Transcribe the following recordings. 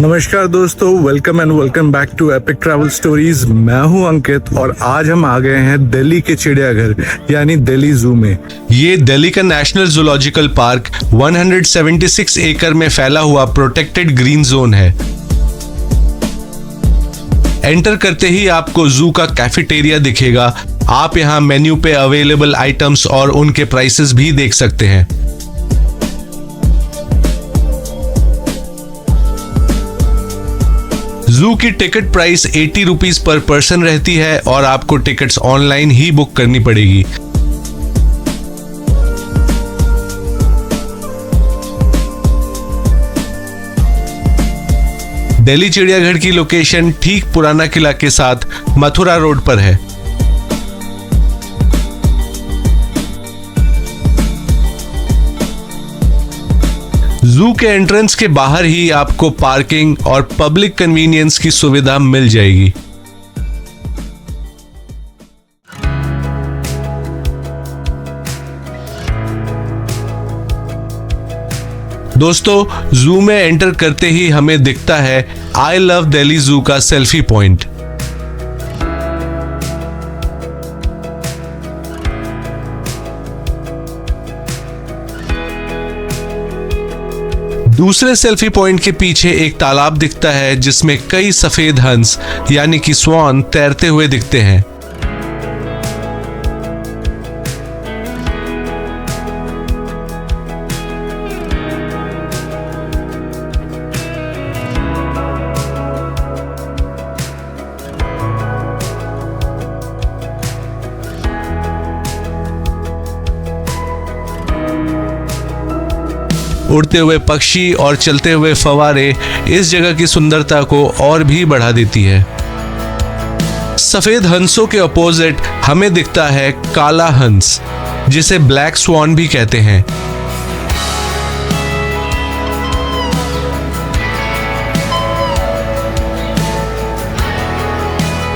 नमस्कार दोस्तों, welcome and welcome back to epic travel stories. मैं हूं अंकित और आज हम आ गए हैं दिल्ली के चिड़ियाघर यानी दिल्ली जू में। ये दिल्ली का नेशनल जूलॉजिकल पार्क 176 एकड़ में फैला हुआ प्रोटेक्टेड ग्रीन जोन है। एंटर करते ही आपको जू का कैफेटेरिया दिखेगा। आप यहाँ मेन्यू पे अवेलेबल आइटम्स और उनके प्राइसेस भी देख सकते हैं। जू की ticket price 80 rupees per person रहती है और आपको टिकट्स ऑनलाइन ही बुक करनी पड़ेगी। दिल्ली चिड़ियाघर की लोकेशन ठीक पुराना किला के साथ मथुरा रोड पर है। जू के एंट्रेंस के बाहर ही आपको पार्किंग और पब्लिक कन्वीनियंस की सुविधा मिल जाएगी। दोस्तों, जू में एंटर करते ही हमें दिखता है आई लव दिल्ली जू का सेल्फी पॉइंट। दूसरे सेल्फी पॉइंट के पीछे एक तालाब दिखता है जिसमें कई सफेद हंस यानी कि स्वान तैरते हुए दिखते हैं। उड़ते हुए पक्षी और चलते हुए फव्वारे इस जगह की सुंदरता को और भी बढ़ा देती है। सफेद हंसों के अपोजिट हमें दिखता है काला हंस, जिसे ब्लैक स्वान भी कहते हैं।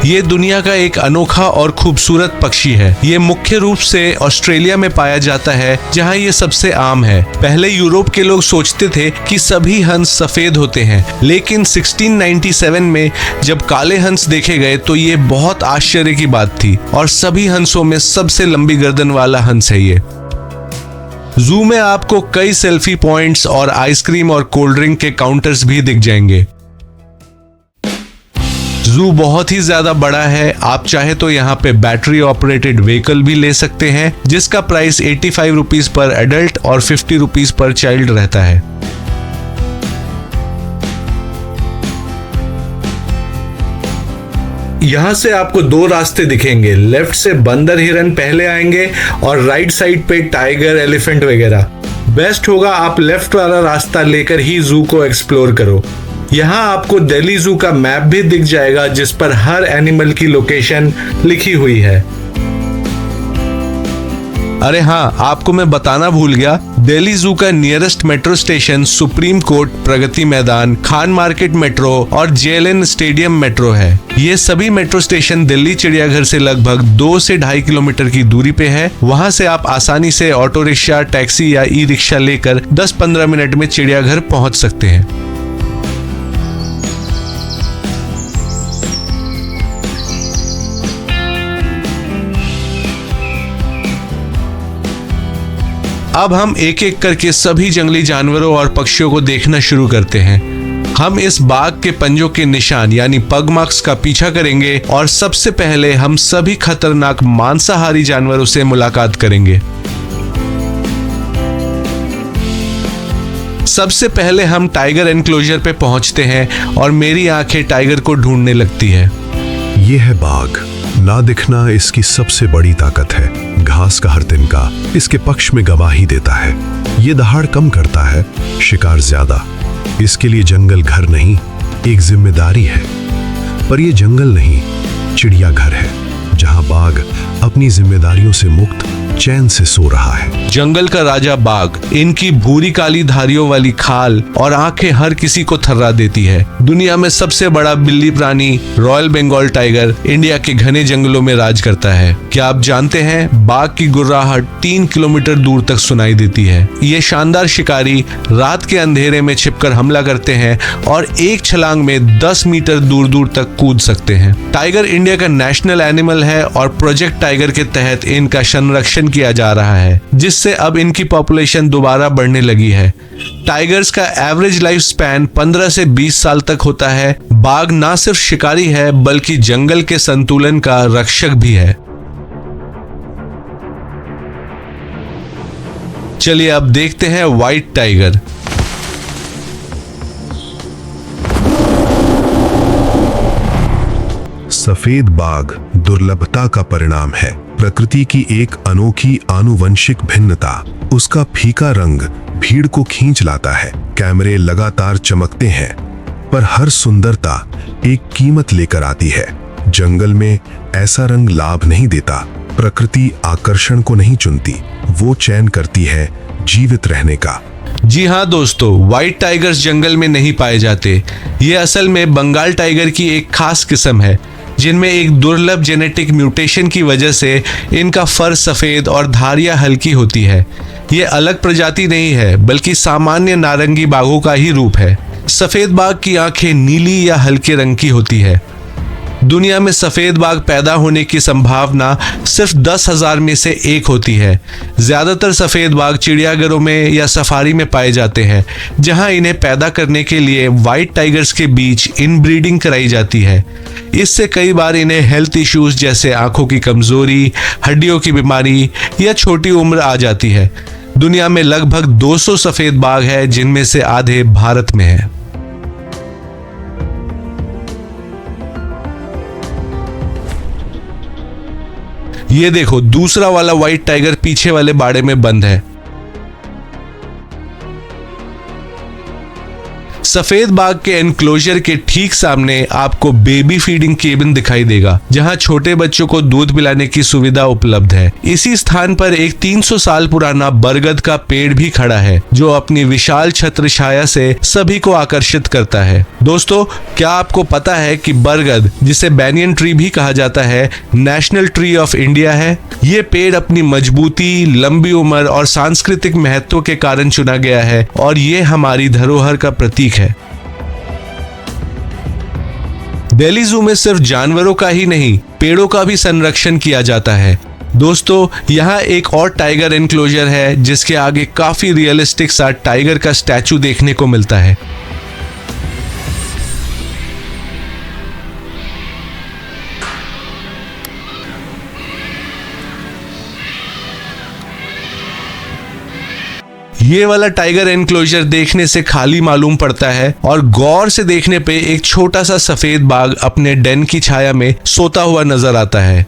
ये दुनिया का एक अनोखा और खूबसूरत पक्षी है। ये मुख्य रूप से ऑस्ट्रेलिया में पाया जाता है, जहां ये सबसे आम है। पहले यूरोप के लोग सोचते थे कि सभी हंस सफेद होते हैं, लेकिन 1697 में जब काले हंस देखे गए तो ये बहुत आश्चर्य की बात थी और सभी हंसों में सबसे लंबी गर्दन वाला हंस है ये। जू में आपको कई सेल्फी पॉइंट्स और आइसक्रीम और कोल्ड ड्रिंक के काउंटर्स भी दिख जाएंगे। जू बहुत ही ज्यादा बड़ा है। आप चाहे तो यहाँ पे बैटरी ऑपरेटेड व्हीकल भी ले सकते हैं, जिसका प्राइस 85 रुपीज पर एडल्ट और 50 रुपीज पर चाइल्ड रहता है। यहाँ से आपको दो रास्ते दिखेंगे। लेफ्ट से बंदर हिरन पहले आएंगे और राइट साइड पे टाइगर, एलिफेंट वगैरह। बेस्ट होगा आप लेफ्ट वाला रास्ता लेकर ही जू को एक्सप्लोर करो। यहाँ आपको दिल्ली जू का मैप भी दिख जाएगा, जिस पर हर एनिमल की लोकेशन लिखी हुई है। अरे हाँ, आपको मैं बताना भूल गया, दिल्ली जू का nearest metro station supreme court, Pragati Maidan, Khan market metro और JLN स्टेडियम मेट्रो है। ये सभी मेट्रो स्टेशन दिल्ली चिड़ियाघर से लगभग 2 से 2.5 किलोमीटर की दूरी पे है। वहाँ से आप आसानी से ऑटो रिक्शा, टैक्सी या ई रिक्शा लेकर 10-15 मिनट में चिड़ियाघर पहुँच सकते हैं। अब हम एक एक करके सभी जंगली जानवरों और पक्षियों को देखना शुरू करते हैं। हम इस बाघ के पंजों के निशान यानी पग मार्क्स का पीछा करेंगे और सबसे पहले हम सभी खतरनाक मांसाहारी जानवरों से मुलाकात करेंगे। सबसे पहले हम टाइगर एनक्लोजर पे पहुंचते हैं और मेरी आंखें टाइगर को ढूंढने लगती है। ये है बाघ। ना दिखना इसकी सबसे बड़ी ताकत है। घास का हर तिनका इसके पक्ष में गवाही देता है। ये दहाड़ कम करता है, शिकार ज्यादा। इसके लिए जंगल घर नहीं, एक जिम्मेदारी है। पर ये जंगल नहीं, चिड़ियाघर है, जहां बाघ अपनी जिम्मेदारियों से मुक्त चैन से सो रहा है। जंगल का राजा बाघ, इनकी भूरी काली धारियों वाली खाल और आंखें हर किसी को थर्रा देती है। दुनिया में सबसे बड़ा बिल्ली प्राणी रॉयल बंगाल टाइगर इंडिया के घने जंगलों में राज करता है। क्या आप जानते हैं बाघ की गुर्राहट 3 किलोमीटर दूर तक सुनाई देती है। ये शानदार शिकारी रात के अंधेरे में छिपकर हमला करते हैं और एक छलांग में 10 मीटर दूर दूर तक कूद सकते हैं। टाइगर इंडिया का नेशनल एनिमल है और प्रोजेक्ट टाइगर के तहत इनका संरक्षण किया जा रहा है, जिससे अब इनकी पॉपुलेशन दोबारा बढ़ने लगी है। टाइगर्स का एवरेज लाइफ स्पैन 15 से 20 साल तक होता है। बाघ ना सिर्फ शिकारी है बल्कि जंगल के संतुलन का रक्षक भी है। चलिए अब देखते हैं व्हाइट टाइगर। सफेद बाघ दुर्लभता का परिणाम है, प्रकृति की एक अनोखी आनुवंशिक भिन्नता। उसका फीका रंग भीड़ को खींच लाता है। कैमरे लगातार चमकते हैं, पर हर सुंदरता एक कीमत लेकर आती है। जंगल में ऐसा रंग लाभ नहीं देता। प्रकृति आकर्षण को नहीं चुनती, वो चयन करती है जीवित रहने का। जी हाँ दोस्तों, व्हाइट टाइगर्स जंगल में नहीं पाए जाते। ये असल में बंगाल टाइगर की एक खास किस्म है, जिनमें एक दुर्लभ जेनेटिक म्यूटेशन की वजह से इनका फर सफेद और धारियां हल्की होती है। ये अलग प्रजाति नहीं है बल्कि सामान्य नारंगी बाघों का ही रूप है। सफेद बाघ की आंखें नीली या हल्के रंग की होती है। दुनिया में सफेद बाघ पैदा होने की संभावना सिर्फ 10,000 में से 1 होती है। ज्यादातर सफेद बाघ चिड़ियाघरों में या सफारी में पाए जाते हैं, जहां इन्हें पैदा करने के लिए व्हाइट टाइगर्स के बीच इनब्रीडिंग कराई जाती है। इससे कई बार इन्हें हेल्थ इश्यूज जैसे आंखों की कमजोरी, हड्डियों की बीमारी या छोटी उम्र आ जाती है। दुनिया में लगभग 200 सफेद बाघ है, जिनमें से आधे भारत में है। ये देखो, दूसरा वाला व्हाइट टाइगर पीछे वाले बाड़े में बंद है। सफेद बाघ के एनक्लोजर के ठीक सामने आपको बेबी फीडिंग केबिन दिखाई देगा, जहां छोटे बच्चों को दूध पिलाने की सुविधा उपलब्ध है। इसी स्थान पर एक 300 साल पुराना बरगद का पेड़ भी खड़ा है, जो अपनी विशाल छत्र छाया से सभी को आकर्षित करता है। दोस्तों, क्या आपको पता है कि बरगद, जिसे बैनियन ट्री भी कहा जाता है, नेशनल ट्री ऑफ इंडिया है? ये पेड़ अपनी मजबूती, लंबी उम्र और सांस्कृतिक महत्व के कारण चुना गया है और ये हमारी धरोहर का प्रतीक है। दिल्ली ज़ू में सिर्फ जानवरों का ही नहीं, पेड़ों का भी संरक्षण किया जाता है। दोस्तों, यहाँ एक और टाइगर एनक्लोजर है, जिसके आगे काफी रियलिस्टिक सा टाइगर का स्टैचू देखने को मिलता है। ये वाला टाइगर एनक्लोजर देखने से खाली मालूम पड़ता है और गौर से देखने पे एक छोटा सा सफेद बाघ अपने डेन की छाया में सोता हुआ नजर आता है।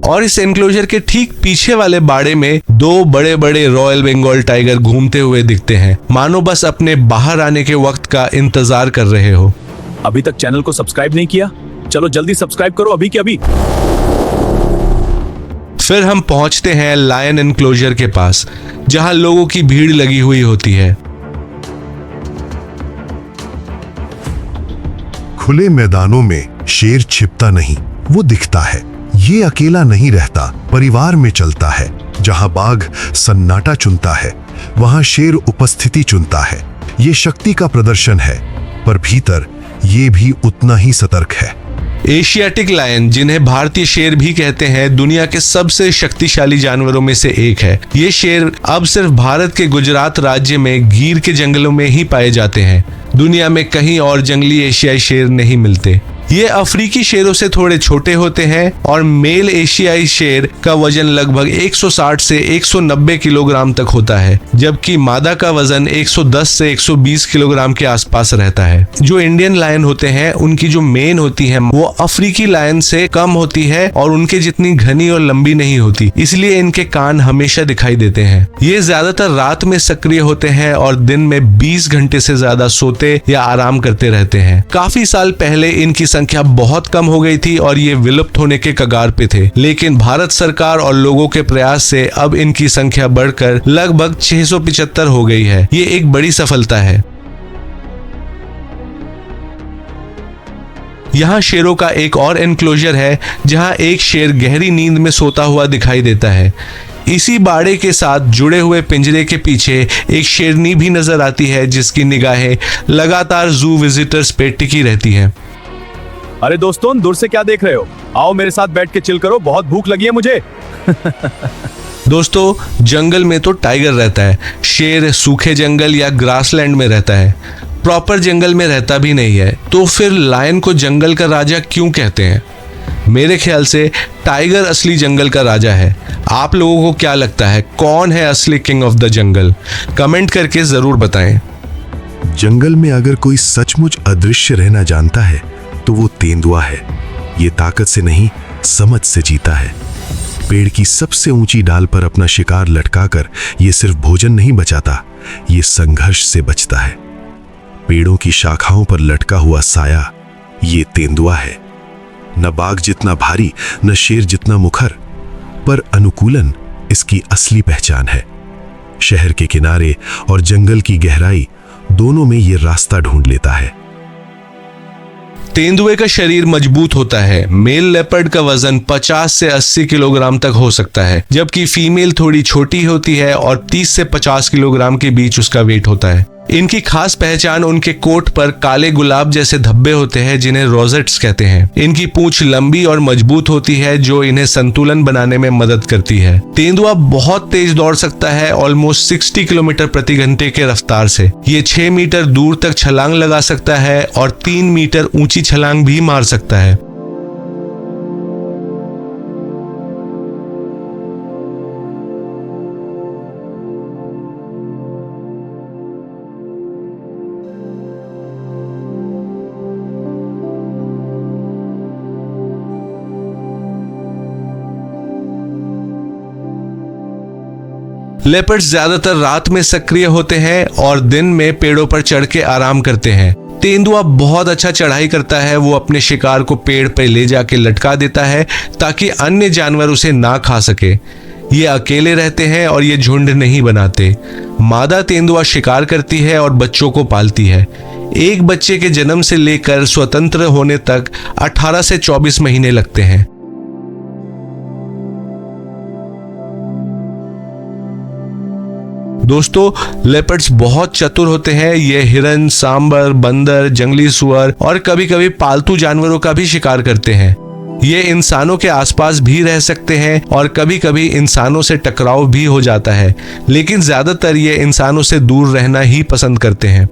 और इस एनक्लोजर के ठीक पीछे वाले बाड़े में 2 बड़े बड़े रॉयल बंगाल टाइगर घूमते हुए दिखते हैं, मानो बस अपने बाहर आने के वक्त का इंतजार कर रहे हो। अभी तक चैनल को सब्सक्राइब नहीं किया? चलो जल्दी सब्सक्राइब करो, अभी के अभी। फिर हम पहुंचते हैं लायन एनक्लोजर के पास, जहां लोगों की भीड़ लगी हुई होती है। खुले मैदानों में शेर छिपता नहीं, वो दिखता है। ये अकेला नहीं रहता, परिवार में चलता है। जहां बाघ सन्नाटा चुनता है, वहां शेर उपस्थिति चुनता है। ये शक्ति का प्रदर्शन है, पर भीतर ये भी उतना ही सतर्क है। एशियाटिक लायन, जिन्हें भारतीय शेर भी कहते हैं, दुनिया के सबसे शक्तिशाली जानवरों में से एक है। ये शेर अब सिर्फ भारत के गुजरात राज्य में गिर के जंगलों में ही पाए जाते हैं। दुनिया में कहीं और जंगली एशियाई शेर नहीं मिलते। ये अफ्रीकी शेरों से थोड़े छोटे होते हैं और मेल एशियाई शेर का वजन लगभग 160 से 190 किलोग्राम तक होता है, जबकि मादा का वजन 110 से 120 किलोग्राम के आसपास रहता है। जो इंडियन लायन होते हैं उनकी जो मेन होती है वो अफ्रीकी लायन से कम होती है और उनके जितनी घनी और लंबी नहीं होती, इसलिए इनके कान हमेशा दिखाई देते हैं। ये ज्यादातर रात में सक्रिय होते हैं और दिन में 20 घंटे से ज्यादा सोते या आराम करते रहते हैं। काफी साल पहले इनकी संख्या बहुत कम हो गई थी और ये विलुप्त होने के कगार पे थे, लेकिन भारत सरकार और लोगों के प्रयास से अब इनकी संख्या बढ़कर लगभग 675 हो गई है। ये एक बड़ी सफलता है। यहाँ शेरों का एक और एनक्लोजर है जहाँ एक शेर गहरी नींद में सोता हुआ दिखाई देता है। इसी बाड़े के साथ जुड़े हुए पिंजरे के पीछे एक शेरनी भी नजर आती है जिसकी निगाहें लगातार जू विजिटर्स पे टिकी रहती हैं। अरे दोस्तों, दूर से क्या देख रहे हो? आओ मेरे साथ बैठ के चिल करो, बहुत भूख लगी है मुझे। दोस्तों, जंगल में तो टाइगर रहता है, शेर सूखे जंगल या ग्रासलैंड में रहता है, प्रॉपर जंगल में रहता भी नहीं है। तो फिर लायन को जंगल का राजा क्यों कहते हैं? मेरे ख्याल से टाइगर असली जंगल का राजा है। आप लोगों को क्या लगता है, कौन है असली king of the jungle? Comment करके जरूर बताएं। जंगल में अगर कोई सचमुच अदृश्य रहना जानता है तो वो तेंदुआ है। ये ताकत से नहीं, समझ से जीता है। पेड़ की सबसे ऊंची डाल पर अपना शिकार लटकाकर ये सिर्फ भोजन नहीं बचाता, ये संघर्ष से बचता है। पेड़ों की शाखाओं पर लटका हुआ साया ये तेंदुआ है। न बाघ जितना भारी, न शेर जितना मुखर, पर अनुकूलन इसकी असली पहचान है। शहर के किनारे और जंगल की गहराई दोनों में ये रास्ता ढूंढ लेता है। तेंदुए का शरीर मजबूत होता है। मेल लेपर्ड का वजन 50 से 80 किलोग्राम तक हो सकता है, जबकि फीमेल थोड़ी छोटी होती है और 30 से 50 किलोग्राम के बीच उसका वेट होता है। इनकी खास पहचान उनके कोट पर काले गुलाब जैसे धब्बे होते हैं जिन्हें रोजेट्स कहते हैं। इनकी पूंछ लंबी और मजबूत होती है जो इन्हें संतुलन बनाने में मदद करती है। तेंदुआ बहुत तेज दौड़ सकता है, ऑलमोस्ट 60 किलोमीटर प्रति घंटे के रफ्तार से। ये 6 मीटर दूर तक छलांग लगा सकता है और 3 मीटर ऊंची छलांग भी मार सकता है। लेपर्ड्स ज्यादातर रात में सक्रिय होते हैं और दिन में पेड़ों पर चढ़ के आराम करते हैं। तेंदुआ बहुत अच्छा चढ़ाई करता है। वो अपने शिकार को पेड़ पर ले जाके लटका देता है ताकि अन्य जानवर उसे ना खा सके। ये अकेले रहते हैं और ये झुंड नहीं बनाते। मादा तेंदुआ शिकार करती है और बच्चों को पालती है। एक बच्चे के जन्म से लेकर स्वतंत्र होने तक 18 से 24 महीने लगते हैं। दोस्तों, लेपर्ड्स बहुत चतुर होते हैं। ये हिरन, सांबर, बंदर, जंगली सुअर और कभी-कभी पालतू जानवरों का भी शिकार करते हैं। ये इंसानों के आसपास भी रह सकते हैं और कभी-कभी इंसानों से टकराव भी हो जाता है, लेकिन ज्यादातर ये इंसानों से दूर रहना ही पसंद करते हैं।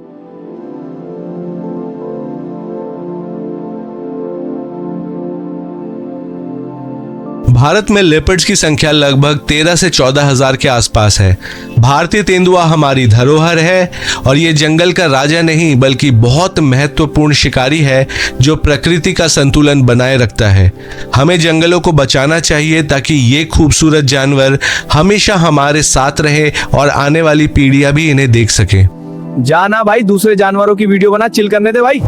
भारत में लेपर्ड्स की संख्या लगभग 13 से 14 हजार के आसपास है। भारतीय तेंदुआ हमारी धरोहर है और ये जंगल का राजा नहीं बल्कि बहुत महत्वपूर्ण शिकारी है जो प्रकृति का संतुलन बनाए रखता है। हमें जंगलों को बचाना चाहिए ताकि ये खूबसूरत जानवर हमेशा हमारे साथ रहे और आने वाली पीढ़ियां भी इन्हें देख सके। जाना भाई, दूसरे जानवरों की वीडियो बना, चिल करने दे भाई।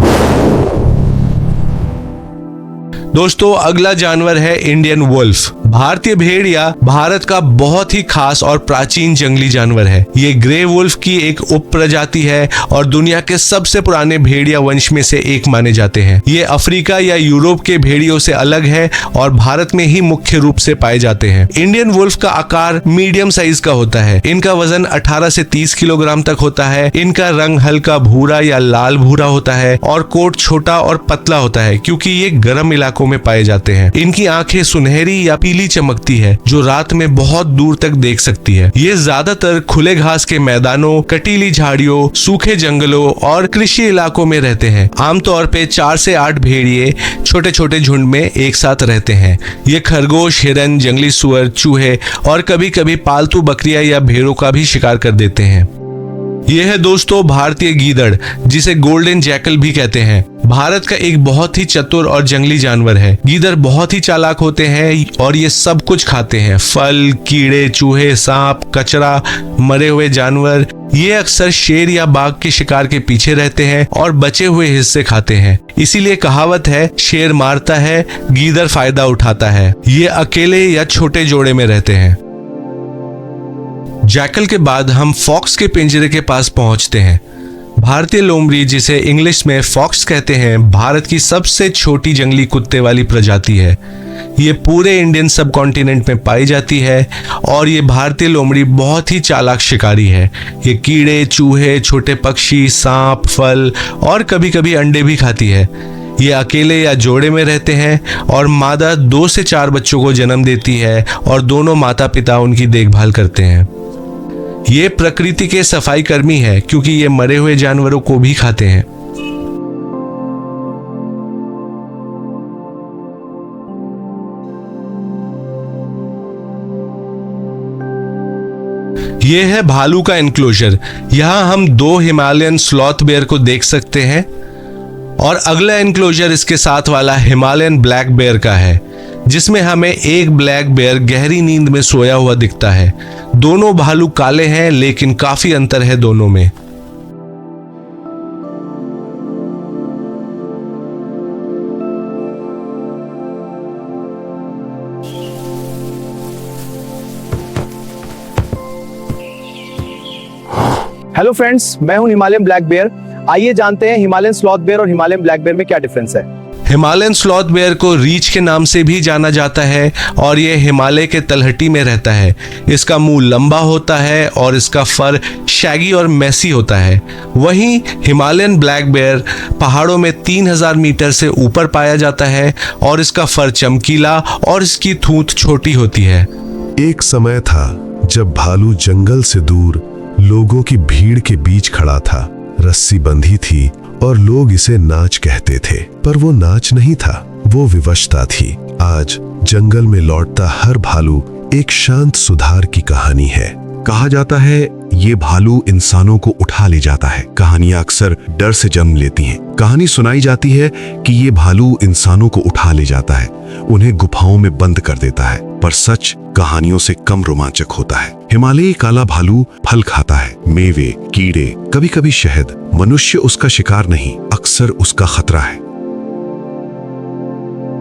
दोस्तों, अगला जानवर है इंडियन वुल्फ। भारतीय भेड़िया भारत का बहुत ही खास और प्राचीन जंगली जानवर है। ये ग्रे वुल्फ की एक उप प्रजाति है और दुनिया के सबसे पुराने भेड़िया वंश में से एक माने जाते हैं। ये अफ्रीका या यूरोप के भेड़ियों से अलग है और भारत में ही मुख्य रूप से पाए जाते हैं। इंडियन वुल्फ का आकार मीडियम साइज का होता है। इनका वजन 18 से 30 किलोग्राम तक होता है। इनका रंग हल्का भूरा या लाल भूरा होता है और कोट छोटा और पतला होता है क्योंकि ये गर्म इलाकों में पाए जाते हैं। इनकी आंखें सुनहरी या पीली नीली चमकती है जो रात में बहुत दूर तक देख सकती है। ये ज्यादातर खुले घास के मैदानों, कटीली झाड़ियों, सूखे जंगलों और कृषि इलाकों में रहते हैं। आमतौर पे 4 से 8 भेड़िए छोटे छोटे झुंड में एक साथ रहते हैं। ये खरगोश, हिरन, जंगली सुअर, चूहे और कभी कभी पालतू बकरियां या भेड़ों का भी शिकार कर देते हैं। यह है दोस्तों भारतीय गीदड़, जिसे गोल्डन जैकल भी कहते हैं। भारत का एक बहुत ही चतुर और जंगली जानवर है। गीदड़ बहुत ही चालाक होते हैं और ये सब कुछ खाते हैं, फल, कीड़े, चूहे, सांप, कचरा, मरे हुए जानवर। ये अक्सर शेर या बाघ के शिकार के पीछे रहते हैं और बचे हुए हिस्से खाते हैं। इसीलिए कहावत है, शेर मारता है, गीदड़ फायदा उठाता है। ये अकेले या छोटे जोड़े में रहते हैं। जैकल के बाद हम फॉक्स के पिंजरे के पास पहुंचते हैं। भारतीय लोमड़ी, जिसे इंग्लिश में फॉक्स कहते हैं, भारत की सबसे छोटी जंगली कुत्ते वाली प्रजाति है। ये पूरे इंडियन सब कॉन्टिनेंट में पाई जाती है और ये भारतीय लोमड़ी बहुत ही चालाक शिकारी है। ये कीड़े, चूहे, छोटे पक्षी, सांप, फल और कभी कभी अंडे भी खाती है। ये अकेले या जोड़े में रहते हैं और मादा 2 से 4 बच्चों को जन्म देती है और दोनों माता पिता उनकी देखभाल करते हैं। ये प्रकृति के सफाई कर्मी है क्योंकि ये मरे हुए जानवरों को भी खाते हैं। ये है भालू का एनक्लोजर। यहाँ हम 2 हिमालयन स्लॉथ बेयर को देख सकते हैं और अगला एनक्लोजर इसके साथ वाला हिमालयन ब्लैक बेयर का है, जिसमें हमें एक ब्लैक बेयर गहरी नींद में सोया हुआ दिखता है। दोनों भालू काले हैं लेकिन काफी अंतर है दोनों में। हेलो फ्रेंड्स, मैं हूं हिमालयन ब्लैक बेयर। आइए जानते हैं हिमालयन स्लॉथ बेयर और हिमालयन ब्लैक बेयर में क्या डिफरेंस है। हिमालयन स्लॉथ बेयर को रीछ के नाम से भी जाना जाता है और ये हिमालय के तलहटी में रहता है। इसका मुंह लंबा होता है और इसका फर शैगी और मैसी होता है। वहीं हिमालयन ब्लैक बेयर पहाड़ों में 3000 मीटर से ऊपर पाया जाता है और इसका फर चमकीला और इसकी थूत छोटी होती है। एक समय था जब भालू जंगल से दूर लोगों की भीड़ के बीच खड़ा था। रस्सी बंधी थी और लोग इसे नाच कहते थे, पर वो नाच नहीं था, वो विवशता थी। आज जंगल में लौटता हर भालू एक शांत सुधार की कहानी है। कहा जाता है ये भालू इंसानों को उठा ले जाता है। कहानियां अक्सर डर से जन्म लेती हैं। कहानी सुनाई जाती है कि ये भालू इंसानों को उठा ले जाता है, उन्हें गुफाओं में बंद कर देता है, पर सच कहानियों से कम रोमांचक होता है। हिमालयी काला भालू फल खाता है, मेवे, कीड़े, कभी कभी शहद। मनुष्य उसका शिकार नहीं, अक्सर उसका खतरा है।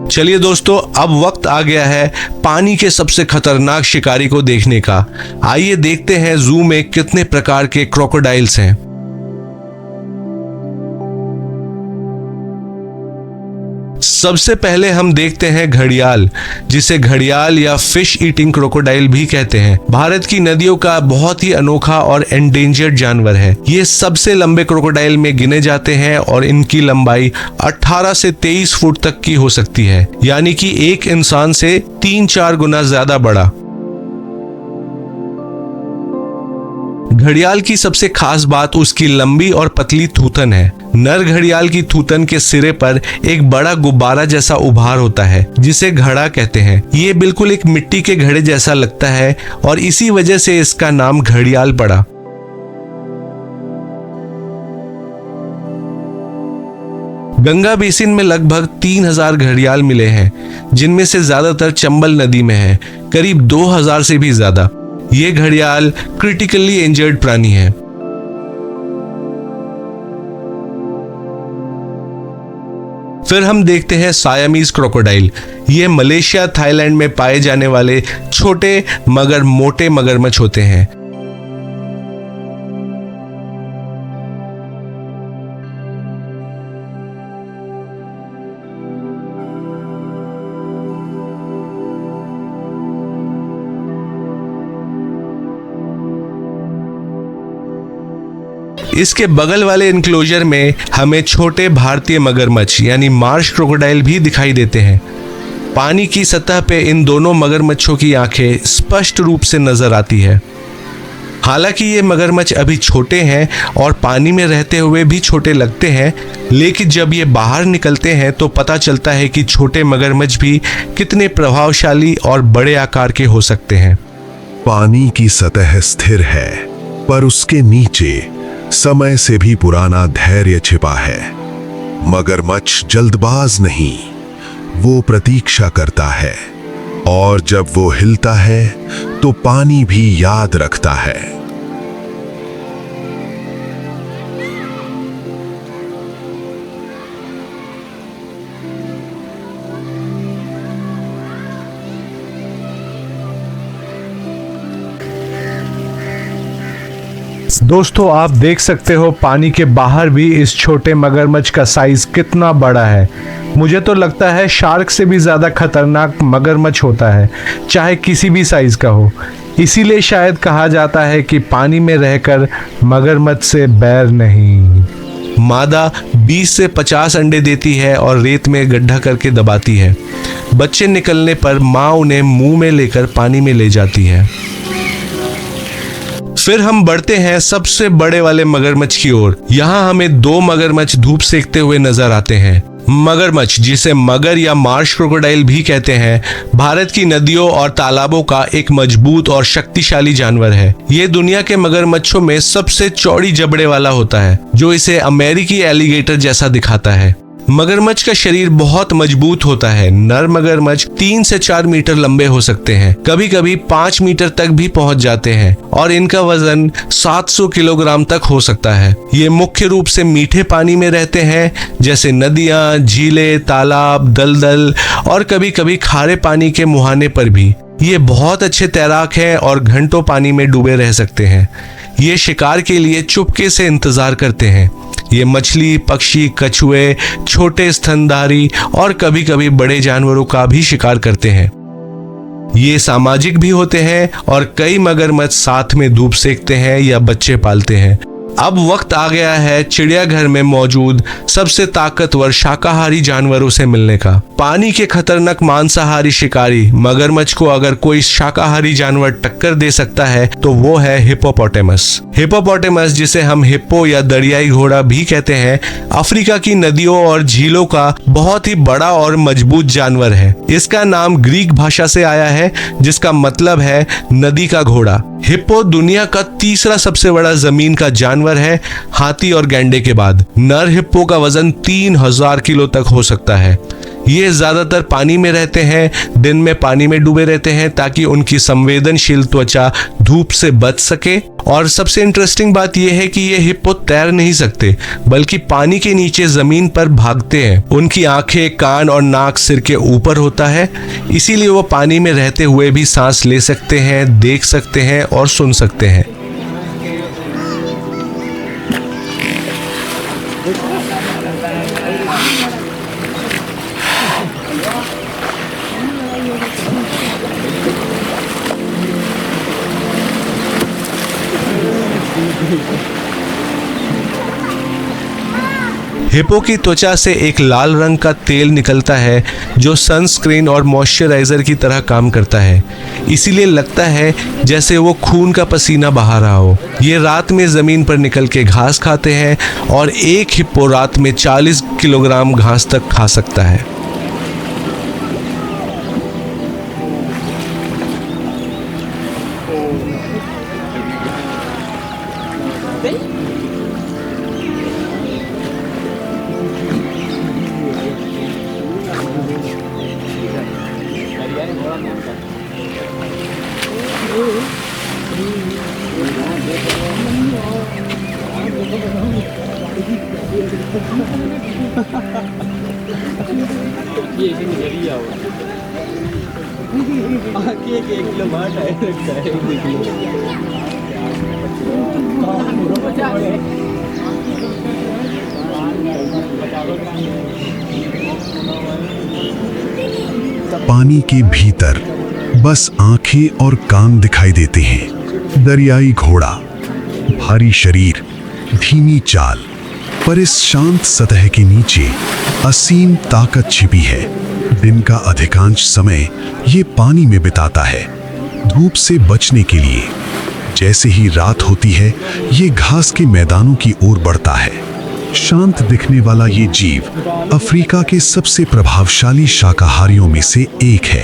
चलिए दोस्तों, अब वक्त आ गया है पानी के सबसे खतरनाक शिकारी को देखने का। आइए देखते हैं जू में कितने प्रकार के क्रोकोडाइल्स हैं। सबसे पहले हम देखते हैं घड़ियाल, जिसे घड़ियाल या फिश ईटिंग क्रोकोडाइल भी कहते हैं। भारत की नदियों का बहुत ही अनोखा और एंडेंजर्ड जानवर है। ये सबसे लंबे क्रोकोडाइल में गिने जाते हैं और इनकी लंबाई 18 से 23 फुट तक की हो सकती है, यानी कि एक इंसान से 3-4 गुना ज्यादा बड़ा। घड़ियाल की सबसे खास बात उसकी लंबी और पतली थूथन है। नर घड़ियाल की थूथन के सिरे पर एक बड़ा गुब्बारा जैसा उभार होता है, जिसे घड़ा कहते हैं। ये बिल्कुल एक मिट्टी के घड़े जैसा लगता है और इसी वजह से इसका नाम घड़ियाल पड़ा। गंगा बेसिन में लगभग 3000 घड़ियाल मिले हैं, जिनमें से ज्यादातर चंबल नदी में है, करीब 2000 से भी ज्यादा। ये घड़ियाल क्रिटिकली इंजर्ड प्राणी है। फिर हम देखते हैं सायामीज क्रोकोडाइल। ये मलेशिया, थाईलैंड में पाए जाने वाले छोटे मगर मोटे मगरमच्छ होते हैं। इसके बगल वाले एनक्लोजर में हमें छोटे भारतीय मगरमच्छ यानी मार्श क्रोकोडाइल भी दिखाई देते हैं। पानी की सतह पे इन दोनों मगरमच्छों की आंखें स्पष्ट रूप से नजर आती है। हालांकि ये मगरमच्छ अभी छोटे हैं और पानी में रहते हुए भी छोटे लगते हैं, लेकिन जब ये बाहर निकलते हैं तो पता चलता है कि छोटे मगरमच्छ भी कितने प्रभावशाली और बड़े आकार के हो सकते हैं। पानी की सतह स्थिर है, पर उसके नीचे समय से भी पुराना धैर्य छिपा है। मगरमच्छ जल्दबाज नहीं, वो प्रतीक्षा करता है, और जब वो हिलता है तो पानी भी याद रखता है। दोस्तों, आप देख सकते हो पानी के बाहर भी इस छोटे मगरमच्छ का साइज कितना बड़ा है। मुझे तो लगता है शार्क से भी ज्यादा खतरनाक मगरमच्छ होता है, चाहे किसी भी साइज का हो। इसीलिए शायद कहा जाता है कि पानी में रहकर मगरमच्छ से बैर नहीं। मादा 20 से 50 अंडे देती है और रेत में गड्ढा करके दबाती है। बच्चे निकलने पर माँ उन्हें मुंह में लेकर पानी में ले जाती है। फिर हम बढ़ते हैं सबसे बड़े वाले मगरमच्छ की ओर। यहाँ हमें 2 मगरमच्छ धूप सेकते हुए नजर आते हैं। मगरमच्छ, जिसे मगर या मार्श क्रोकोडाइल भी कहते हैं, भारत की नदियों और तालाबों का एक मजबूत और शक्तिशाली जानवर है। ये दुनिया के मगरमच्छों में सबसे चौड़ी जबड़े वाला होता है, जो इसे अमेरिकी एलिगेटर जैसा दिखाता है। मगरमच्छ का शरीर बहुत मजबूत होता है। नर मगरमच्छ 3 से 4 मीटर लंबे हो सकते हैं, कभी कभी 5 मीटर तक भी पहुंच जाते हैं, और इनका वजन 700 किलोग्राम तक हो सकता है। ये मुख्य रूप से मीठे पानी में रहते हैं, जैसे नदियां, झीलें, तालाब, दलदल और कभी कभी खारे पानी के मुहाने पर भी। ये बहुत अच्छे तैराक हैं और घंटों पानी में डूबे रह सकते हैं। ये शिकार के लिए चुपके से इंतजार करते हैं। ये मछली, पक्षी, कछुए, छोटे स्तनधारी और कभी कभी बड़े जानवरों का भी शिकार करते हैं। ये सामाजिक भी होते हैं और कई मगरमच्छ साथ में धूप सेकते हैं या बच्चे पालते हैं। अब वक्त आ गया है चिड़ियाघर में मौजूद सबसे ताकतवर शाकाहारी जानवरों से मिलने का। पानी के खतरनाक मांसाहारी शिकारी मगरमच्छ को अगर कोई शाकाहारी जानवर टक्कर दे सकता है तो वो है हिप्पोपोटेमस। हिप्पोपोटेमस, जिसे हम हिप्पो या दरियाई घोड़ा भी कहते हैं, अफ्रीका की नदियों और झीलों का बहुत ही बड़ा और मजबूत जानवर है। इसका नाम ग्रीक भाषा से आया है, जिसका मतलब है नदी का घोड़ा। हिप्पो दुनिया का तीसरा सबसे बड़ा जमीन का जानवर है, हाथी और गैंडे के बाद। नर हिप्पो का वजन 3000 किलो तक हो सकता है। ये ज्यादातर पानी में रहते हैं, दिन में पानी में डूबे रहते हैं ताकि उनकी संवेदनशील त्वचा धूप से बच सके। और सबसे इंटरेस्टिंग बात यह है कि ये हिप्पो तैर नहीं सकते, बल्कि पानी के नीचे जमीन पर भागते हैं। उनकी आंखें, कान और नाक सिर के ऊपर होता है, इसीलिए वो पानी में रहते हुए भी सांस ले सकते हैं, देख सकते हैं और सुन सकते हैं। हिप्पो की त्वचा से एक लाल रंग का तेल निकलता है जो सनस्क्रीन और मॉइस्चराइजर की तरह काम करता है। इसीलिए लगता है जैसे वो खून का पसीना बहा रहा हो। ये रात में जमीन पर निकल के घास खाते हैं और एक हिप्पो रात में 40 किलोग्राम घास तक खा सकता है। पानी के भीतर बस आंखें और कान दिखाई देते हैं। दरियाई घोड़ा, भारी शरीर, धीमी चाल, पर इस शांत सतह के नीचे असीम ताकत छिपी है। दिन का अधिकांश समय ये पानी में बिताता है, धूप से बचने के लिए। जैसे ही रात होती है, ये घास के मैदानों की ओर बढ़ता है। शांत दिखने वाला ये जीव अफ्रीका के सबसे प्रभावशाली शाकाहारियों में से एक है।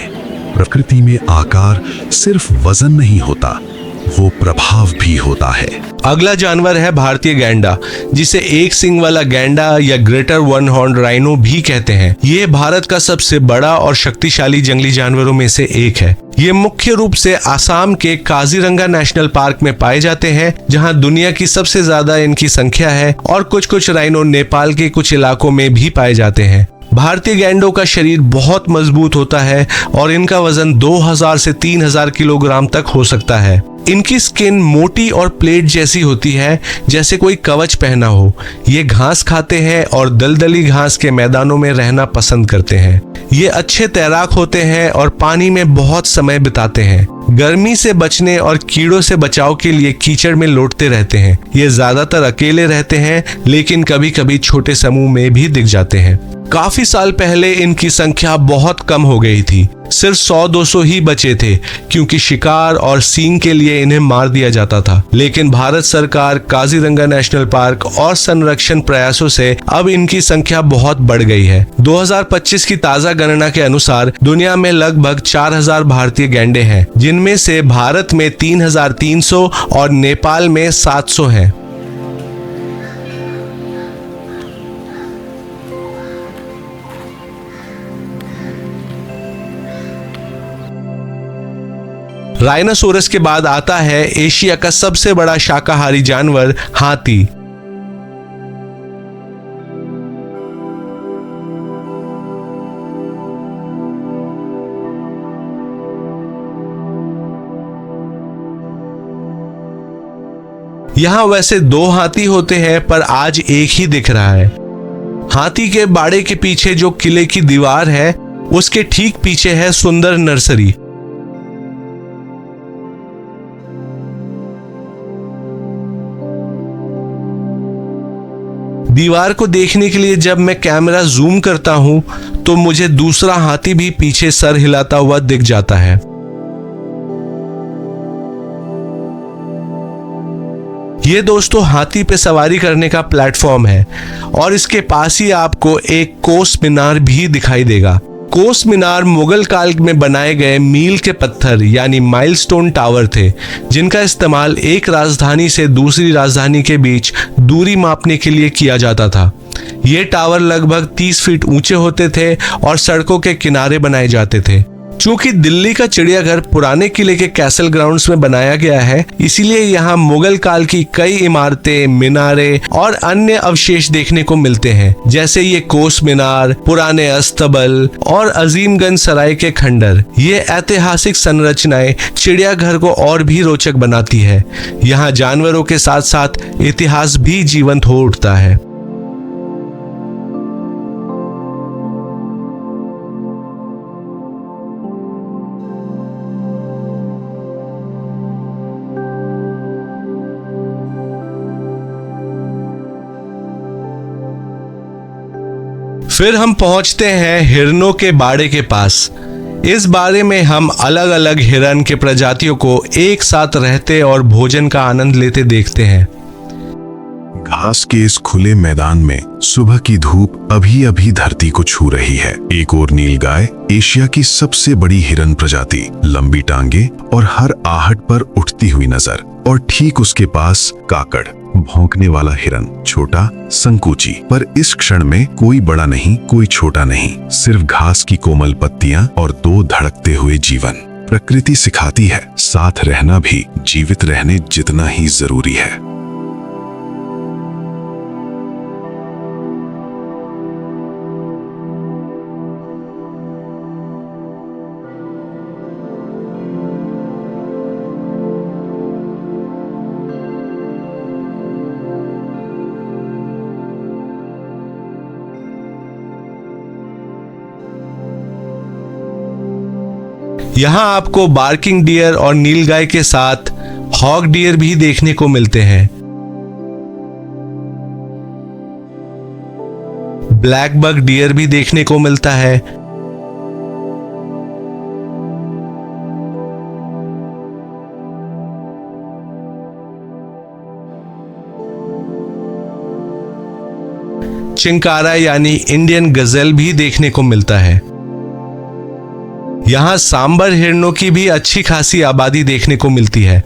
प्रकृति में आकार सिर्फ वजन नहीं होता, वो प्रभाव भी होता है। अगला जानवर है भारतीय गैंडा, जिसे एक सिंग वाला गैंडा या ग्रेटर वन हॉर्न राइनो भी कहते हैं। ये भारत का सबसे बड़ा और शक्तिशाली जंगली जानवरों में से एक है। ये मुख्य रूप से आसाम के काजीरंगा नेशनल पार्क में पाए जाते हैं, जहां दुनिया की सबसे ज्यादा इनकी संख्या है, और कुछ राइनो नेपाल के कुछ इलाकों में भी पाए जाते हैं। भारतीय गैंडों का शरीर बहुत मजबूत होता है और इनका वजन 2000 से 3000 किलोग्राम तक हो सकता है। इनकी स्किन मोटी और प्लेट जैसी होती है, जैसे कोई कवच पहना हो। ये घास खाते हैं और दलदली घास के मैदानों में रहना पसंद करते हैं। ये अच्छे तैराक होते हैं और पानी में बहुत समय बिताते हैं। गर्मी से बचने और कीड़ों से बचाव के लिए कीचड़ में लौटते रहते हैं। ये ज्यादातर अकेले रहते हैं, लेकिन कभी कभी छोटे समूह में भी दिख जाते हैं। काफी साल पहले इनकी संख्या बहुत कम हो गई थी, सिर्फ 100-200 ही बचे थे, क्योंकि शिकार और सींग के लिए इन्हें मार दिया जाता था। लेकिन भारत सरकार, काजीरंगा नेशनल पार्क और संरक्षण प्रयासों से अब इनकी संख्या बहुत बढ़ गई है। 2025 की ताजा गणना के अनुसार दुनिया में लगभग 4000 भारतीय गैंडे हैं, जिनमें से भारत में 3300 और नेपाल में 700 हैं। राइनोसोरस के बाद आता है एशिया का सबसे बड़ा शाकाहारी जानवर, हाथी। यहां वैसे 2 हाथी होते हैं, पर आज एक ही दिख रहा है। हाथी के बाड़े के पीछे जो किले की दीवार है, उसके ठीक पीछे है सुंदर नर्सरी। दीवार को देखने के लिए जब मैं कैमरा जूम करता हूं, तो मुझे दूसरा हाथी भी पीछे सर हिलाता हुआ दिख जाता है। ये दोस्तों हाथी पे सवारी करने का प्लेटफॉर्म है, और इसके पास ही आपको एक कोस मीनार भी दिखाई देगा। कोस मीनार मुगल काल में बनाए गए मील के पत्थर यानी माइलस्टोन टावर थे, जिनका इस्तेमाल एक राजधानी से दूसरी राजधानी के बीच दूरी मापने के लिए किया जाता था। ये टावर लगभग 30 फीट ऊंचे होते थे और सड़कों के किनारे बनाए जाते थे। चूंकि दिल्ली का चिड़ियाघर पुराने किले के कैसल ग्राउंड्स में बनाया गया है, इसीलिए यहाँ मुगल काल की कई इमारतें, मीनारे और अन्य अवशेष देखने को मिलते हैं, जैसे ये कोस मीनार, पुराने अस्तबल और अजीमगंज सराय के खंडर। ये ऐतिहासिक संरचनाएं चिड़ियाघर को और भी रोचक बनाती है। यहाँ जानवरों के साथ साथ इतिहास भी जीवंत हो उठता है। फिर हम पहुंचते हैं हिरणों के बाड़े के पास। इस बारे में हम अलग अलग हिरन के प्रजातियों को एक साथ रहते और भोजन का आनंद लेते देखते हैं। घास के इस खुले मैदान में सुबह की धूप अभी अभी धरती को छू रही है। एक और नीलगाय, एशिया की सबसे बड़ी हिरन प्रजाति, लंबी टांगे और हर आहट पर उठती हुई नजर। और ठीक उसके पास काकड़, भौंकने वाला हिरन, छोटा, संकुची। पर इस क्षण में कोई बड़ा नहीं, कोई छोटा नहीं, सिर्फ घास की कोमल पत्तियां और 2 धड़कते हुए जीवन। प्रकृति सिखाती है, साथ रहना भी जीवित रहने जितना ही जरूरी है। यहाँ आपको बार्किंग डियर और नीलगाय के साथ हॉग डियर भी देखने को मिलते हैं। ब्लैक बक डियर भी देखने को मिलता है। चिंकारा यानी इंडियन गजल भी देखने को मिलता है। यहाँ सांबर हिरणों की भी अच्छी खासी आबादी देखने को मिलती है।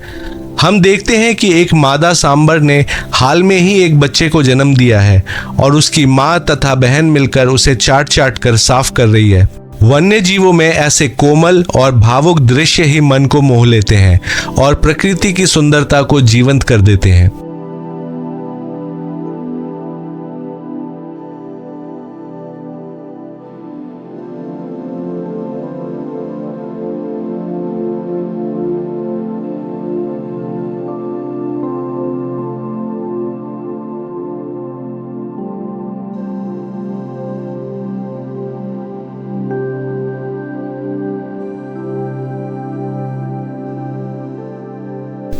हम देखते हैं कि एक मादा सांबर ने हाल में ही एक बच्चे को जन्म दिया है और उसकी माँ तथा बहन मिलकर उसे चाट चाट कर साफ कर रही है। वन्य जीवों में ऐसे कोमल और भावुक दृश्य ही मन को मोह लेते हैं और प्रकृति की सुंदरता को जीवंत कर देते हैं।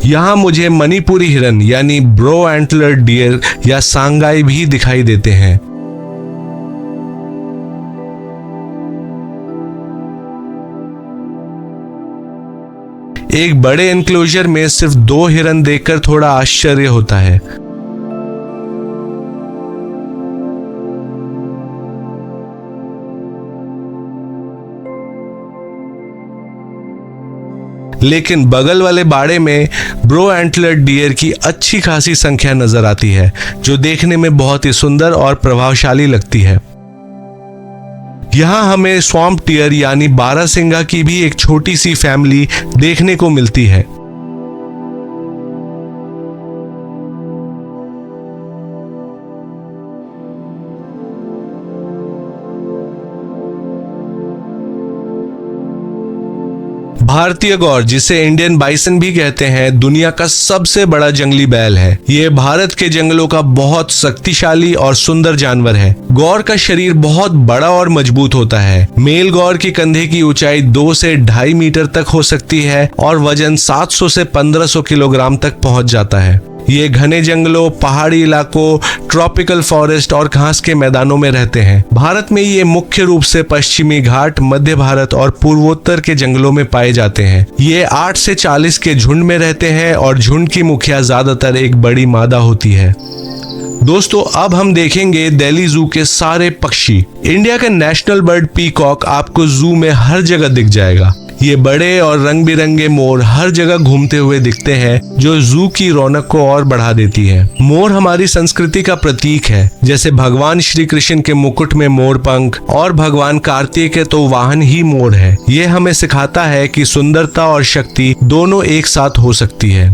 यहाँ मुझे मणिपुरी हिरन यानी ब्रो एंटलर डियर या सांगाई भी दिखाई देते हैं। एक बड़े एनक्लोजर में सिर्फ 2 हिरन देखकर थोड़ा आश्चर्य होता है। लेकिन बगल वाले बाड़े में ब्रो एंटलर डियर की अच्छी खासी संख्या नजर आती है, जो देखने में बहुत ही सुंदर और प्रभावशाली लगती है। यहाँ हमें स्वैम्प डियर यानी बारहसिंगा की भी एक छोटी सी फैमिली देखने को मिलती है। भारतीय गौर, जिसे इंडियन बाइसन भी कहते हैं, दुनिया का सबसे बड़ा जंगली बैल है। ये भारत के जंगलों का बहुत शक्तिशाली और सुंदर जानवर है। गौर का शरीर बहुत बड़ा और मजबूत होता है। मेल गौर की कंधे की ऊंचाई 2 से 2.5 मीटर तक हो सकती है और वजन 700 से 1500 किलोग्राम तक पहुंच जाता है। ये घने जंगलों, पहाड़ी इलाकों, ट्रॉपिकल फॉरेस्ट और घास के मैदानों में रहते हैं। भारत में ये मुख्य रूप से पश्चिमी घाट, मध्य भारत और पूर्वोत्तर के जंगलों में पाए जाते हैं। ये 8 से 40 के झुंड में रहते हैं और झुंड की मुखिया ज्यादातर एक बड़ी मादा होती है। दोस्तों, अब हम देखेंगे दिल्ली जू के सारे पक्षी। इंडिया का नेशनल बर्ड पीकॉक आपको जू में हर जगह दिख जाएगा। ये बड़े और रंग बिरंगे मोर हर जगह घूमते हुए दिखते हैं, जो जू की रौनक को और बढ़ा देती है। मोर हमारी संस्कृति का प्रतीक है। जैसे भगवान श्री कृष्ण के मुकुट में मोर पंख और भगवान कार्तिक के तो वाहन ही मोर है। ये हमें सिखाता है कि सुंदरता और शक्ति दोनों एक साथ हो सकती है।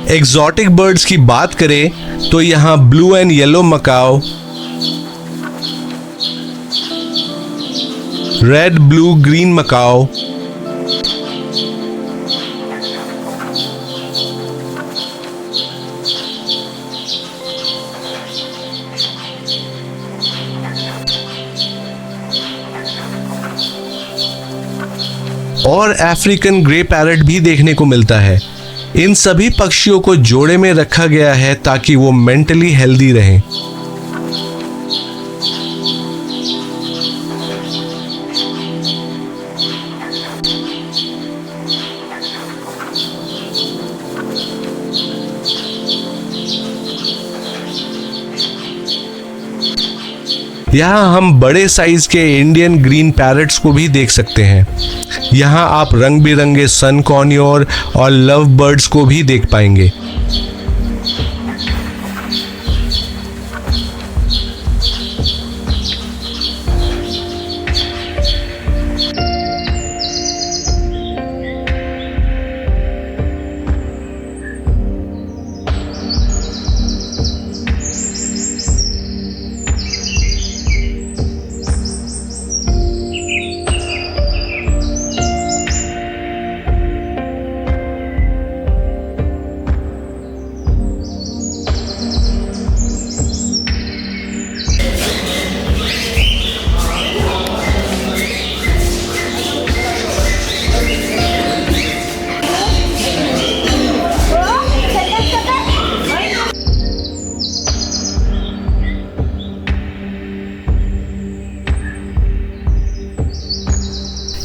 एग्जॉटिक बर्ड्स की बात करें तो यहाँ blue and yellow macaw, red blue green macaw, और अफ्रीकन ग्रे पैरट भी देखने को मिलता है। इन सभी पक्षियों को जोड़े में रखा गया है ताकि वो मेंटली हेल्दी रहें। यहाँ हम बड़े साइज के इंडियन ग्रीन पैरट्स को भी देख सकते हैं। यहाँ आप रंग बिरंगे सन कॉर्नियोर और लव बर्ड्स को भी देख पाएंगे।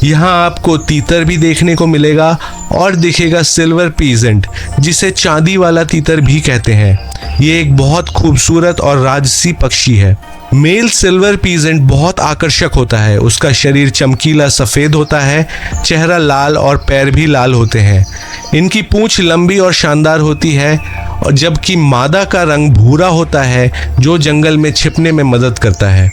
यहाँ आपको तीतर भी देखने को मिलेगा और दिखेगा सिल्वर पीजेंट, जिसे चांदी वाला तीतर भी कहते हैं। ये एक बहुत खूबसूरत और राजसी पक्षी है। मेल सिल्वर पीजेंट बहुत आकर्षक होता है। उसका शरीर चमकीला सफेद होता है, चेहरा लाल और पैर भी लाल होते हैं। इनकी पूंछ लंबी और शानदार होती है, और जबकि मादा का रंग भूरा होता है, जो जंगल में छिपने में मदद करता है।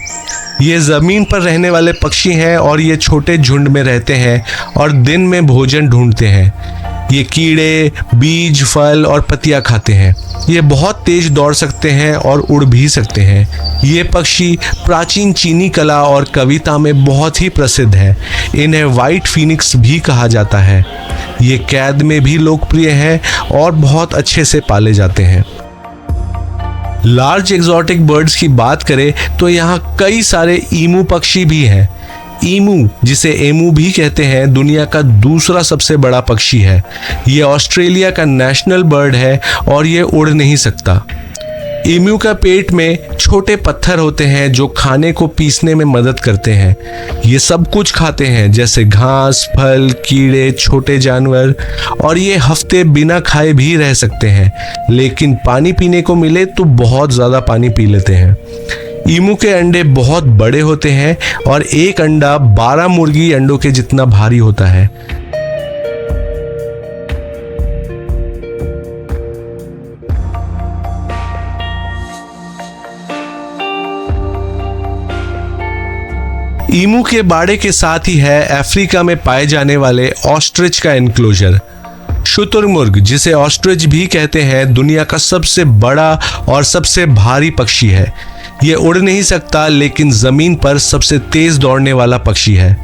ये ज़मीन पर रहने वाले पक्षी हैं और ये छोटे झुंड में रहते हैं और दिन में भोजन ढूंढते हैं। ये कीड़े, बीज, फल और पत्तियां खाते हैं। ये बहुत तेज दौड़ सकते हैं और उड़ भी सकते हैं। ये पक्षी प्राचीन चीनी कला और कविता में बहुत ही प्रसिद्ध है। इन्हें व्हाइट फीनिक्स भी कहा जाता है। ये कैद में भी लोकप्रिय है और बहुत अच्छे से पाले जाते हैं। लार्ज एक्सोटिक बर्ड्स की बात करें तो यहाँ कई सारे ईमू पक्षी भी हैं। ईमू, जिसे एमू भी कहते हैं, दुनिया का दूसरा सबसे बड़ा पक्षी है। ये ऑस्ट्रेलिया का नेशनल बर्ड है और ये उड़ नहीं सकता। ईमू का पेट में छोटे पत्थर होते हैं जो खाने को पीसने में मदद करते हैं। ये सब कुछ खाते हैं, जैसे घास, फल, कीड़े, छोटे जानवर, और ये हफ्ते बिना खाए भी रह सकते हैं, लेकिन पानी पीने को मिले तो बहुत ज़्यादा पानी पी लेते हैं। ईमू के अंडे बहुत बड़े होते हैं और एक अंडा 12 मुर्गी अंडों के जितना भारी होता है। ईमू के बाड़े के साथ ही है अफ्रीका में पाए जाने वाले ऑस्ट्रिच का एनक्लोजर। शुतुरमुर्ग, जिसे ऑस्ट्रिच भी कहते हैं, दुनिया का सबसे बड़ा और सबसे भारी पक्षी है। ये उड़ नहीं सकता, लेकिन जमीन पर सबसे तेज दौड़ने वाला पक्षी है।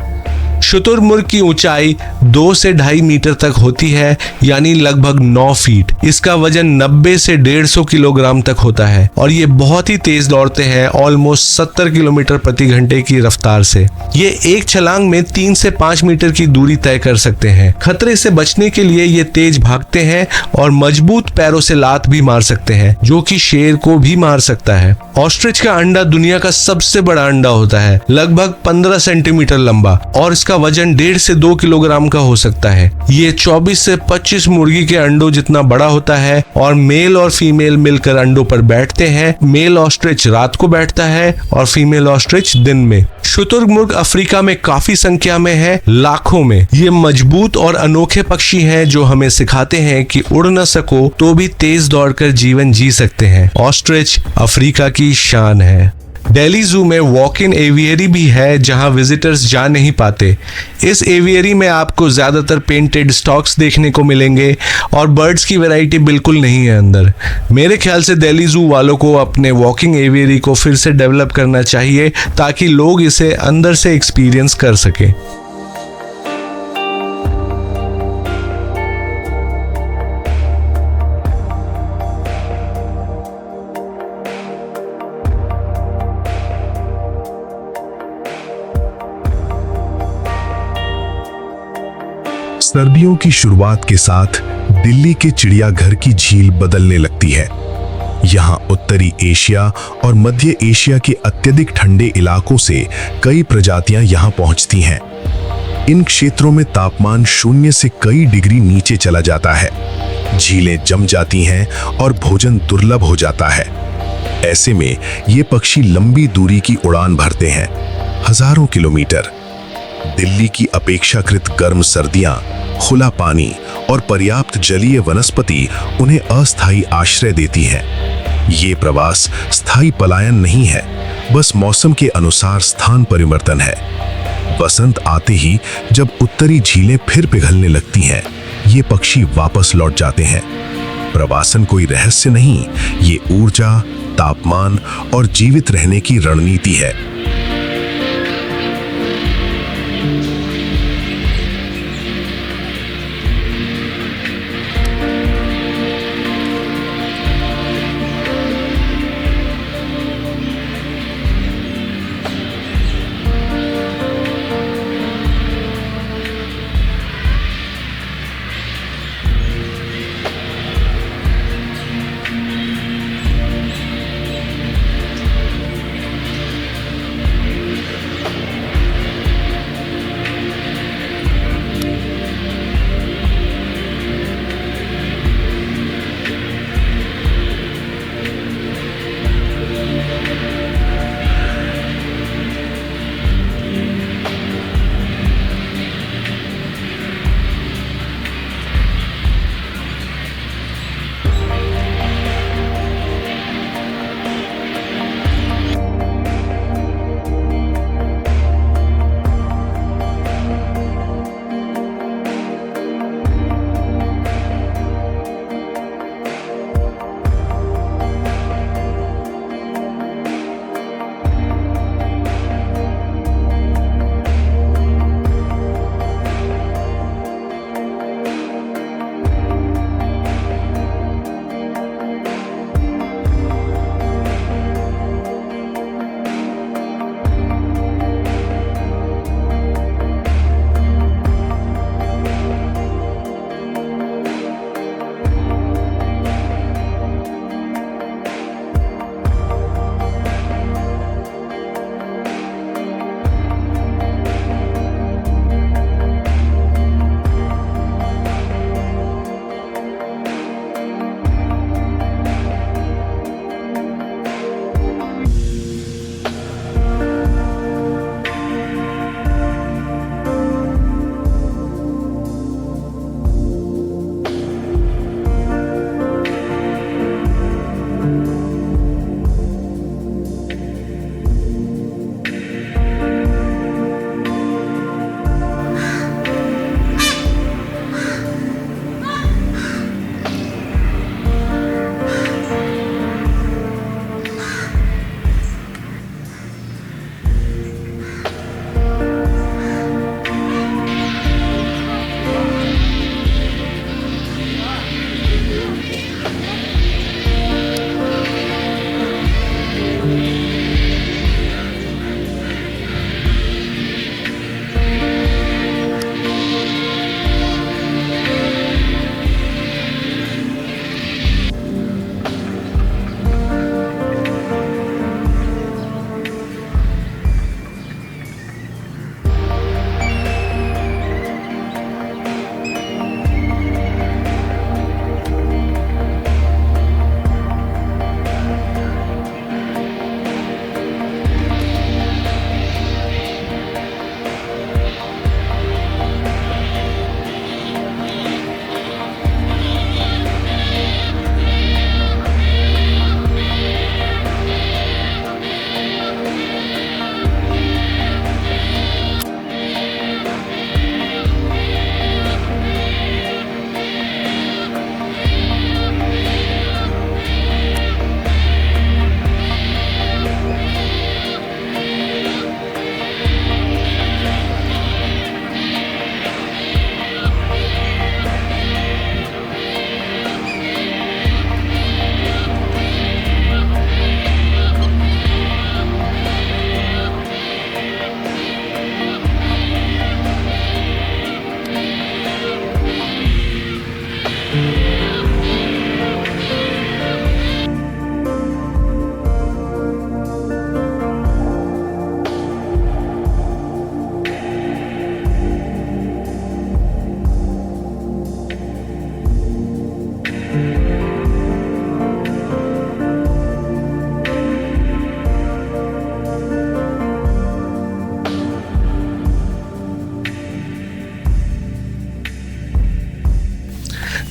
शुतुरमुर्ग की ऊंचाई 2 से 2.5 मीटर तक होती है, यानी लगभग 9 फीट। इसका वजन 90 से 150 किलोग्राम तक होता है और ये बहुत ही तेज दौड़ते हैं, ऑलमोस्ट 70 किलोमीटर प्रति घंटे की रफ्तार से। ये एक छलांग में 3 से 5 मीटर की दूरी तय कर सकते हैं। खतरे से बचने के लिए ये तेज भागते हैं और मजबूत पैरों से लात भी मार सकते हैं, जो कि शेर को भी मार सकता है। ऑस्ट्रिच का अंडा दुनिया का सबसे बड़ा अंडा होता है, लगभग 15 सेंटीमीटर लंबा, और इसका वजन 1.5 से 2 किलोग्राम का हो सकता है। ये 24 से 25 मुर्गी के अंडों जितना बड़ा होता है और मेल और फीमेल मिलकर अंडों पर बैठते हैं। मेल ऑस्ट्रिच रात को बैठता है और फीमेल ऑस्ट्रिच दिन में। शुतुरमुर्ग अफ्रीका में काफी संख्या में है, लाखों में। ये मजबूत और अनोखे पक्षी हैं जो हमें सिखाते हैं कि उड़ न सको तो भी तेज दौड़कर जीवन जी सकते हैं। ऑस्ट्रिच अफ्रीका की शान है। दिल्ली जू में वॉक इन एवियरी भी है, जहां विजिटर्स जा नहीं पाते। इस एवियरी में आपको ज्यादातर पेंटेड स्टॉक्स देखने को मिलेंगे और बर्ड्स की वैरायटी बिल्कुल नहीं है अंदर। मेरे ख्याल से दिल्ली जू वालों को अपने वॉकिंग एवियरी को फिर से डेवलप करना चाहिए, ताकि लोग इसे अंदर से एक्सपीरियंस कर सकें। सर्दियों की शुरुआत के साथ दिल्ली के चिड़ियाघर की झील बदलने लगती है। यहाँ उत्तरी एशिया और मध्य एशिया के अत्यधिक ठंडे इलाकों से कई प्रजातियां यहाँ पहुँचती हैं। इन क्षेत्रों में तापमान 0 से कई डिग्री नीचे चला जाता है। झीलें जम जाती हैं और भोजन दुर्लभ हो जाता है। ऐसे में ये पक्षी लंबी दूरी की उड़ान भरते हैं, हजारों किलोमीटर। दिल्ली की अपेक्षाकृत गर्म सर्दियां, खुला पानी और पर्याप्त जलीय वनस्पति उन्हें अस्थायी आश्रय देती हैं। ये प्रवास स्थायी पलायन नहीं है, बस मौसम के अनुसार स्थान परिवर्तन है। बसंत आते ही जब उत्तरी झीलें फिर पिघलने लगती हैं, ये पक्षी वापस लौट जाते हैं। प्रवासन कोई रहस्य नहीं, ये ऊर्जा, तापमान और जीवित रहने की रणनीति है।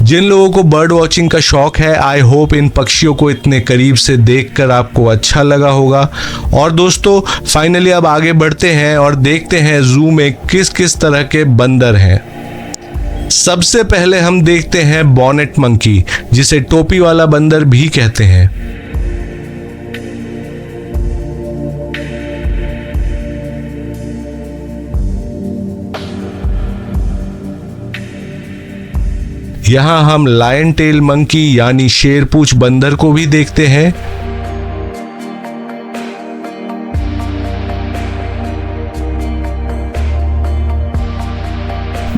जिन लोगों को बर्ड वॉचिंग का शौक है, आई होप इन पक्षियों को इतने करीब से देखकर आपको अच्छा लगा होगा। और दोस्तों फाइनली अब आगे बढ़ते हैं और देखते हैं जू में किस किस तरह के बंदर हैं। सबसे पहले हम देखते हैं बॉनेट मंकी, जिसे टोपी वाला बंदर भी कहते हैं। यहाँ हम लायन टेल मंकी यानी शेरपूछ बंदर को भी देखते हैं।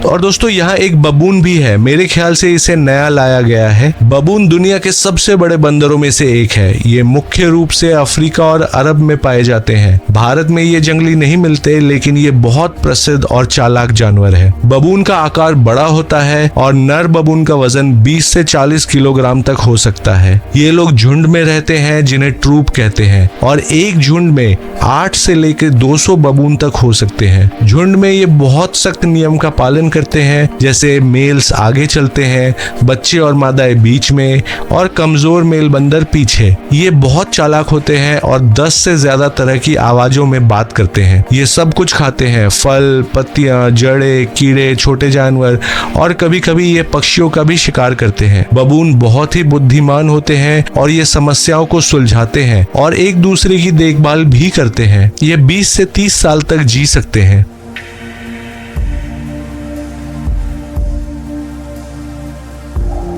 और दोस्तों यहाँ एक बबून भी है, मेरे ख्याल से इसे नया लाया गया है। बबून दुनिया के सबसे बड़े बंदरों में से एक है। ये मुख्य रूप से अफ्रीका और अरब में पाए जाते हैं। भारत में ये जंगली नहीं मिलते, लेकिन ये बहुत प्रसिद्ध और चालाक जानवर है। बबून का आकार बड़ा होता है और नर बबून का वजन 20 से 40 किलोग्राम तक हो सकता है। ये लोग झुंड में रहते हैं, जिन्हें ट्रूप कहते हैं, और एक झुंड में 8 से लेकर 200 बबून तक हो सकते हैं। झुंड में ये बहुत सख्त नियम का पालन करते हैं, जैसे मेल्स आगे चलते हैं, बच्चे और मादाएं बीच में और कमजोर मेल बंदर पीछे। ये बहुत चालाक होते हैं और 10 से ज्यादा तरह की आवाजों में बात करते हैं। ये सब कुछ खाते हैं, फल, पत्तियां, जड़े, कीड़े, छोटे जानवर, और कभी कभी ये पक्षियों का भी शिकार करते हैं। बबून बहुत ही बुद्धिमान होते हैं और ये समस्याओं को सुलझाते हैं और एक दूसरे की देखभाल भी करते हैं। ये 20 से 30 साल तक जी सकते हैं।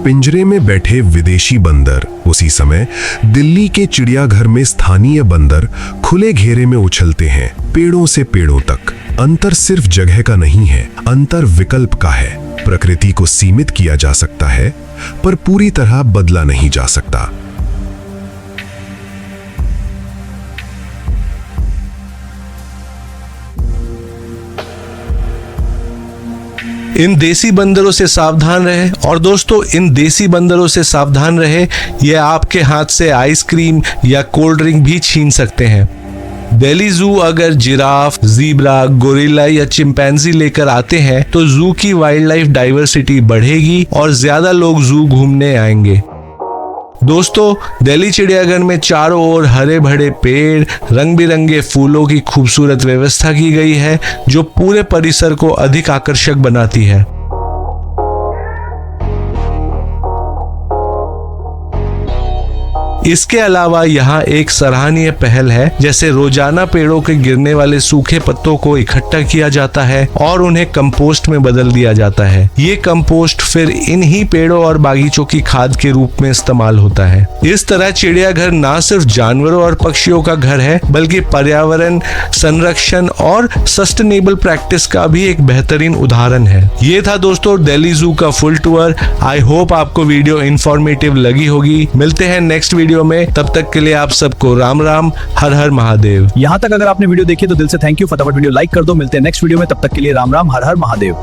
पिंजरे में बैठे विदेशी बंदर उसी समय दिल्ली के चिड़ियाघर में स्थानीय बंदर खुले घेरे में उछलते हैं, पेड़ों से पेड़ों तक। अंतर सिर्फ जगह का नहीं है, अंतर विकल्प का है। प्रकृति को सीमित किया जा सकता है, पर पूरी तरह बदला नहीं जा सकता। इन देसी बंदरों से सावधान रहे। और दोस्तों इन देसी बंदरों से सावधान रहे, ये आपके हाथ से आइसक्रीम या कोल्ड ड्रिंक भी छीन सकते हैं। दिल्ली जू अगर जिराफ, ज़ीब्रा, गोरिल्ला या चिंपैंजी लेकर आते हैं तो जू की वाइल्ड लाइफ डाइवर्सिटी बढ़ेगी और ज्यादा लोग जू घूमने आएंगे। दोस्तों दिल्ली चिड़ियाघर में चारों ओर हरे भरे पेड़, रंग बिरंगे फूलों की खूबसूरत व्यवस्था की गई है, जो पूरे परिसर को अधिक आकर्षक बनाती है। इसके अलावा यहाँ एक सराहनीय पहल है, जैसे रोजाना पेड़ों के गिरने वाले सूखे पत्तों को इकट्ठा किया जाता है और उन्हें कंपोस्ट में बदल दिया जाता है। ये कंपोस्ट फिर इन्हीं पेड़ों और बागीचों की खाद के रूप में इस्तेमाल होता है। इस तरह चिड़ियाघर न सिर्फ जानवरों और पक्षियों का घर है, बल्कि पर्यावरण संरक्षण और सस्टेनेबल प्रैक्टिस का भी एक बेहतरीन उदाहरण है। ये था दोस्तों दिल्ली जू का फुल टूर। आई होप आपको वीडियो इंफॉर्मेटिव लगी होगी। मिलते हैं नेक्स्ट वीडियो में, तब तक के लिए आप सबको राम राम, हर हर महादेव। यहाँ तक अगर आपने वीडियो देखी तो दिल से थैंक यू। फटाफट वीडियो लाइक कर दो। मिलते हैं नेक्स्ट वीडियो में, तब तक के लिए राम राम, हर हर महादेव।